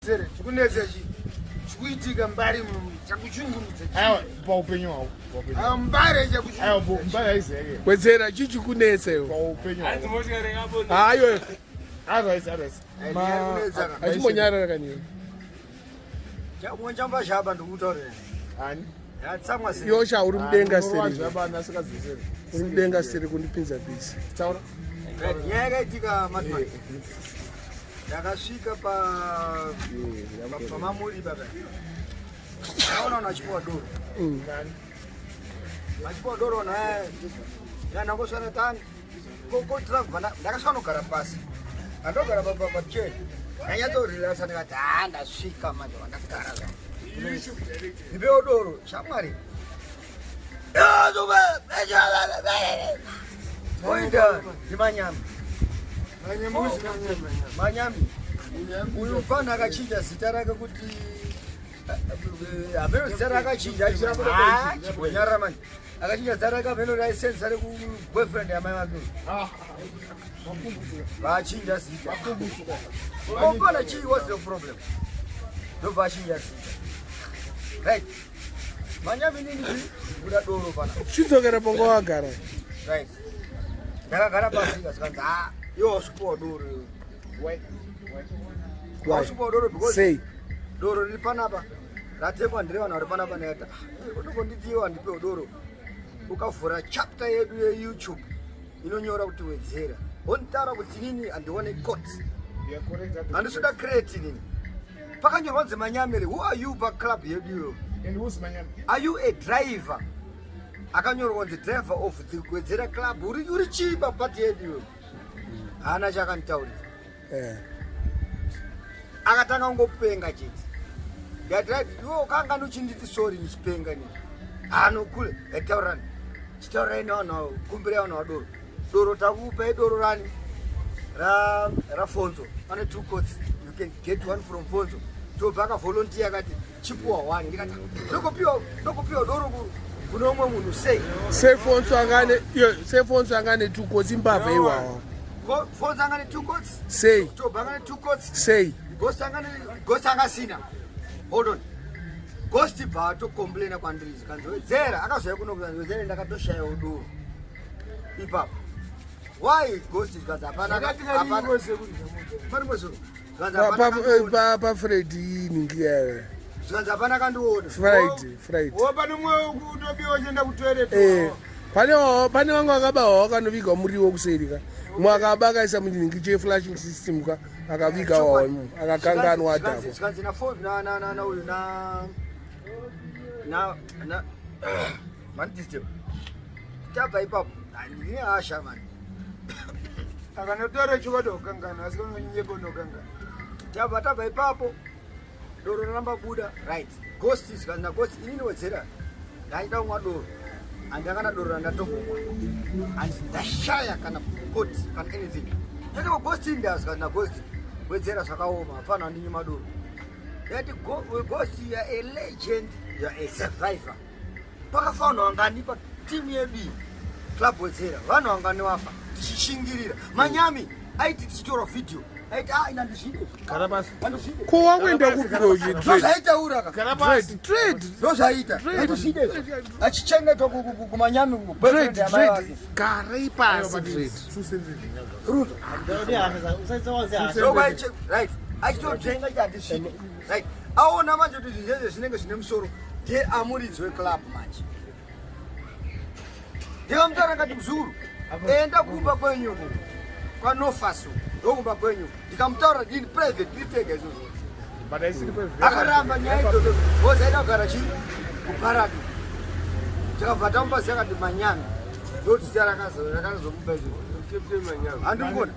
Zere, chikunetsa chi. Chikuitika Mbare chakuchungurudza. Aiwa, paupenyu hwavo. Mbare chakuchungurudza. Aiwa, Mbare haizere. Wedzera chichikunetsa iwe. Paupenyu hwavo. Hayo. Otherwise. Achimbonyarara kaniwe. Chakumwachamba shaba ndikutaurira. Ani? Yatsamwa sei. Yosha uri mudenga seri. Zvabana asikazizere. Uri mudenga seri kundipinza pisi. Taura. Nyaya yakaitika Madman. Yakasvika pamamuri baba. Aona unachipoa doro. Achipoa doro na yanangosana tani. Koko travel ndakasvika kugara pasi. Andogara pa chair. Nanyatsorelaxa ndikati ndasvika manje ndakagara. Ndibeo doro shamwari. Oinda ndimanyame. Manyame. Uyu mfana akachinja zita rake kuti apeno zita rake achinja chibonyara manje. Akachinja zita rake apeno license ari ku-boyfriend yamai vake. Vachinja zita. Kompana chii, what's the problem? Ndobva achinja zita. Right. Manyame nini kuda doro pana. Chidzokera pongo wagara. Right. Ndakagara pasi kaskanza yo support doro. Why support doro because say doro riri panapa. Ratekwa ndirewana uri panapa neta. Unokondidziwa ndipe doro. Ukavhura chapter yedu ye YouTube inonyora kuti Wedzera. Ontaura kuti nini andione court. Andisuda create nini. Pakanyorwa Manyame, who are you back club yedu? And who's Manyame? Are you a driver? Akanyorwa the driver of the Wedzera club. Uri chiba party yedu. Hana chakantauri. Akatanga ngopenga chiti. Yadrive yo kanga nochinditi sorry nichipenga ni. Anokule etaurani. Chitaura no kumbira ono doro. Doro takupa doro rani. Ra Fonzo. Ane 2 courts. You can get one from Fonzo. To baka volunteer kati chipuwa one. Ndikati ndokupiwa doro kunomwe munhu sei. Sei Fonzo angane 2 courts Zimbabwe iwawo. Fonzo angane 2 courts. Sei. To baka 2 courts. Sei. Ghost angasina. Hold on. Ghost bato complain kwandirizi kanzi Wedzera akazoya kuno kuti Wedzera ndakatoshaya uduru. Ipapa. Why Ghost kaza hapana pa Friday ningiya. Zvanzi hapana kandiona. Friday. Pane mwe kutobiwa chenda kutoilet. Pane wangu akabawa wakanoviga muriwo kuserika. Mwakaba akaisa muningi che flashing system ka akaviga wawo akakanganwa adabo. Zvanzi na phone na uyu na man system. Tabva ipapo. Ndine Usher man. Akanotora chikodo kangana asikono nyebo no kangana. Tabva ipapo. Doro ramba Kuda right. Ghost is kana ghost inini Wedzera. Ndaida umwa doro. Andakana doro ndatongomwa. Andashaya kana court kana anything. Ndiko ghost indas kana ghost. Wedzera zvakaoma afana ndinyi madoro. Yati ghost you are a legend, you are a survivor. Pakafana wanganipa team yedu club Wedzera. Vanhu wanganiwafa tichishingirira. Manyame aiti tichitora video. Aiti inandishinde. Karabas. Ko wakwenda kuproje trade. Zaita uraka. Karabas. Trade. Zaita. Ndishinde. Achichengeta kumanyame boyfriend yamai wake. Gari pasi trade. Ruto. Right. Achitotenga chadishinde. Right. Aona manje kuti zvinenge zvinenge zvine musoro. Ke amuridzi weclub manje. Ndikamutara ngati mzuru. Enda kumba kwenyu. Kwa nofaso. Ndokumba kwenyu. Ndikamutaura in private nditenge izvozvo. But I see the Akaramba nyaya idzodzo. Wozaida kugara chi kuparadi. Tikabva tamupaziya kuti Manyame. Ndoti zita rakazomupa izvozvo. Handikona.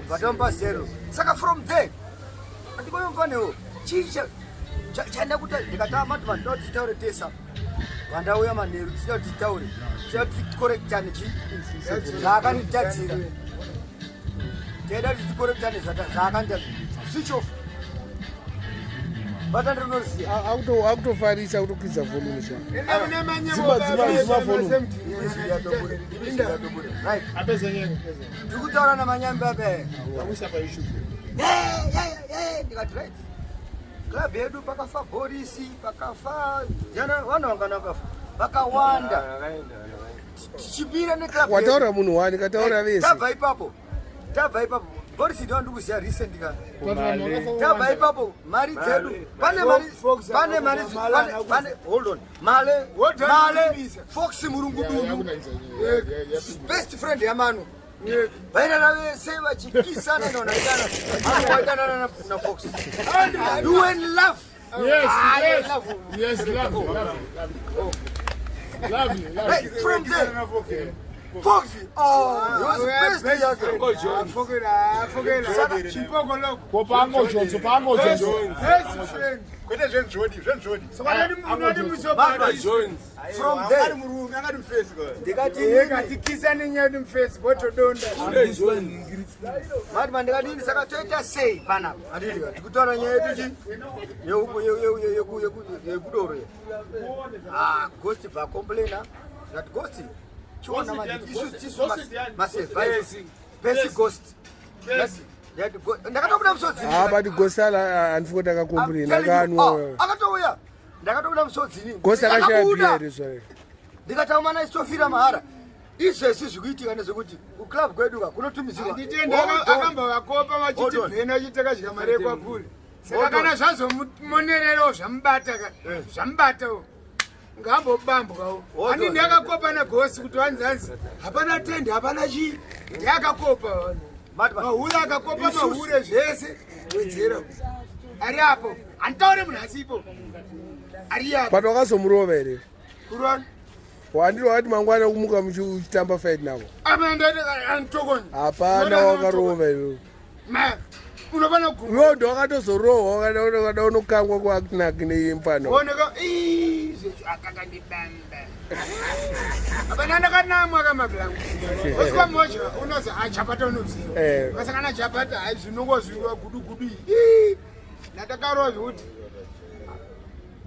Vatamupaziya. Saka from there. Andikoyomfanewo. Chicha chanda kuti ndikatama kuti vanhu titaure tesa. Vandauya manheru titaure. Tikorektane chi. Zvaakanditadzira. Tenda kuti tikorektane zvaakanditadzira. Switch off. Vatandinoziya. Akutofarisa kutokwidza volume sha. Ziba volume. Right. Abezenyengo. Ndikutaura naManyame baba. Wamusa pa issue. ndikati right club yedu pakafa Boris pakafa jana wana wanga nakafa pakawanda tichibira ne club wataura munhu wani kataura vese tabva ipapo Boris ndo ndikuziya recent ka tabva ipapo mari dzedu pane hold on male Fox murungudu best friend ya Manu baina vese vachikisana na wanaitana na Fox you and love Yes, love. From there Fox he was best from there madman ndikadini saka toita sei pana atiti tikutaura nyaya yetu yekudoro ghost va complainer that ghost chiona tisu masurvive best ghost ndakatobuda musodzi but ghost andifoti akakomplaina kanwa akatouya ndakatobuda musodzini ghost akashaya piyeri zvare ndikataumana isitofira mahara izvesi zvikuitika nezvekuti kuclub kweduka kunotumiziwa akamba vakopa vachitibhena achiteka zvikamari yekwapuri saka kana zvazomumonererawo zvamubatawo ngambobambwawo ani ndakakopa nagosi kuti wanzanzi hapana tende hapana chii ndiakakopa mahure akakopa mahure zvese Wedzera ari apo handitaure munhu asipo ari apo but wakazomurova here kurwani wandiro wati mangwana kumuka muchitamba fight navo anitokoni hapana wakarova io unofana iwo ndo wakatozorohwa kada unokangwa kwakunaki neimpano oneka akakandibamba apana ndakanamwa kamablangu osikamosha unozi achapata unoziva kasangana chapata hai zvinongozviwa gudugudu ndatakarova zvekuti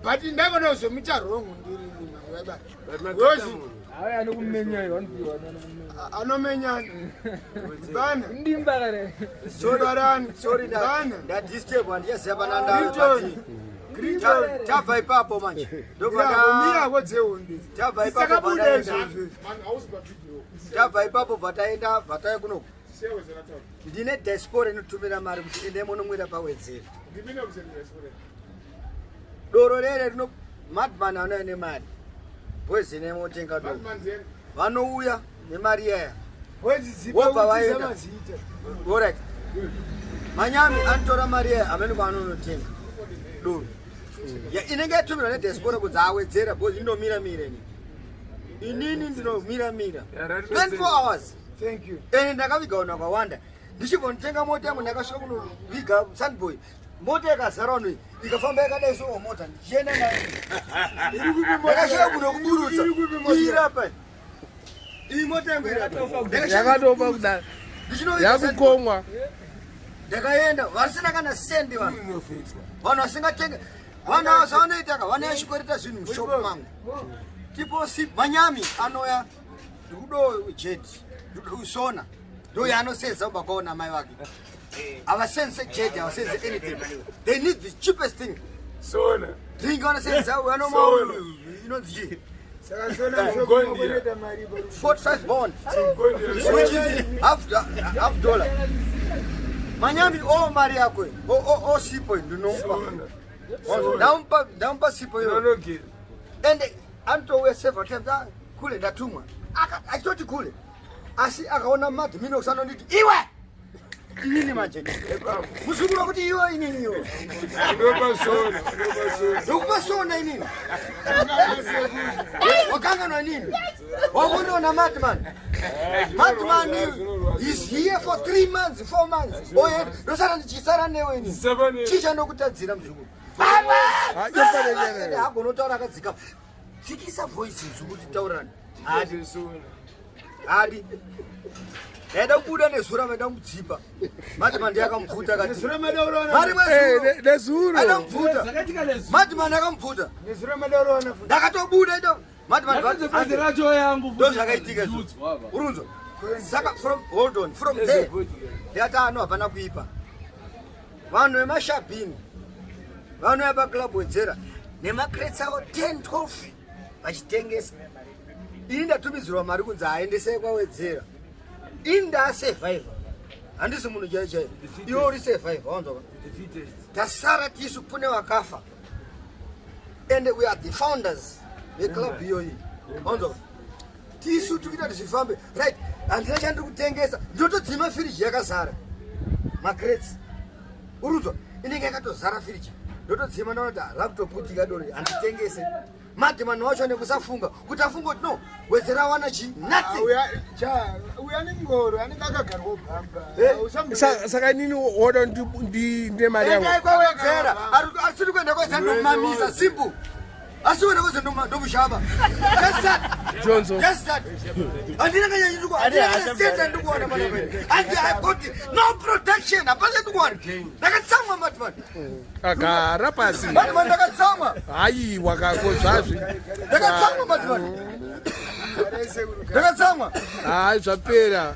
but ndakonozvemucharongo ndirirozi anomenyana bana ndimbakare sorry ndadisturb andiyaziya pananda tabva ipapo manje ndomirako dzehombe tabva ipapo bvataenda bvatai kunoku ndine diaspora inotumira mari kuti ende munomwira paWedzera doro rere rino madman anouya nemari boys nemotenga doro vanouya nemari yaya wobva vaenda alright Manyame anotora mari yaya amene kwaanonotenga doro inenge yatumirwa nediaspora kuti aWedzera boys indomira inini ndinomira 24 hours thank you ene ndakaviga una kwawanda ndichibonitenga mota yangu ndakasvika kunoviga Sunboy mota yakazara uno ikafamba yakadai sowa mota ndichienda nayo ndakasvika kuno kuburutsa irapa iyi mota yangu yakatopa kudai yakukomwa ndakaenda vasina kana sendi vanhu vasingatenga vanhu zvavanoitaka vanayashikwereta zvinhu mushopu mangu tipo Manyame anoya ndikudo jet usona ndo yaanosenza ubva kwaona mai vake avasense jet avasense anything they need the cheapest thing Sona drink vanosenza inonzi chii 45 bond which is half dollar Manyame mari yako sipo ndinomupa ndampa sipo iyo ende anotouya several times kule ndatumwa achitoti kule asi akaona madhimini okusanonditi iwe inini manje muzukuru kuti iwe ininiyo ndokupasona inini wakanganwa inini wakundiona madman is here for 3 months 4 months ndosara ndichisara newe inini chicha ndokutadzira muzukuru hagonotaura akadzika tsikisa voice zvokuti taurani hadi ndaida kubuda nezuro maida kudzipa madman ndiakamubvuta madman akamubvuta ndakatobuda ndozvakaitika urunzo saka hold on from there ndati ano hapana kuipa vanhu vemashabhini vanouya paclub Wedzera nemakretsi avo 10-12 vachitengesa. ini ndatumidzirwa mari kunzi aendesei kwaWedzera. ini ndaasurvivor, handisi munhu chaichai. iwe uri survivor, wanzwa? tasara tisu kune vakafa, and we are the founders veclub iyoyi, wanzwa? tisu tikuita kuti zvifambe right. handina chandiri kutengesa, ndotodzima firiji yakazara makretsi, urudzwa inenge yakatozara firiji, ndotodzima ndaona kuti laptop kuti ikadori handitengese. madhimani wacho nekusafunga kuti afunga kuti no Wedzera wana chi nothing. uya nengoro anenge akagarwa bhamba. saka nini woda ndine mari yangu endai kwaWedzera. asiri kuenda kweza ndomumamisa simple, asi wena kweza ndomushava. Johnson. handina kanyanyindikuandinasenta ndikuona manamene andi I got no protection. hapana ndikuona ndakatsamwa madhimani. agara pasi madhimani ndakatsamwa. hayi wakako zvazvi ndakatsamwa madhimani. ndakatsamwa. hayi zvapera.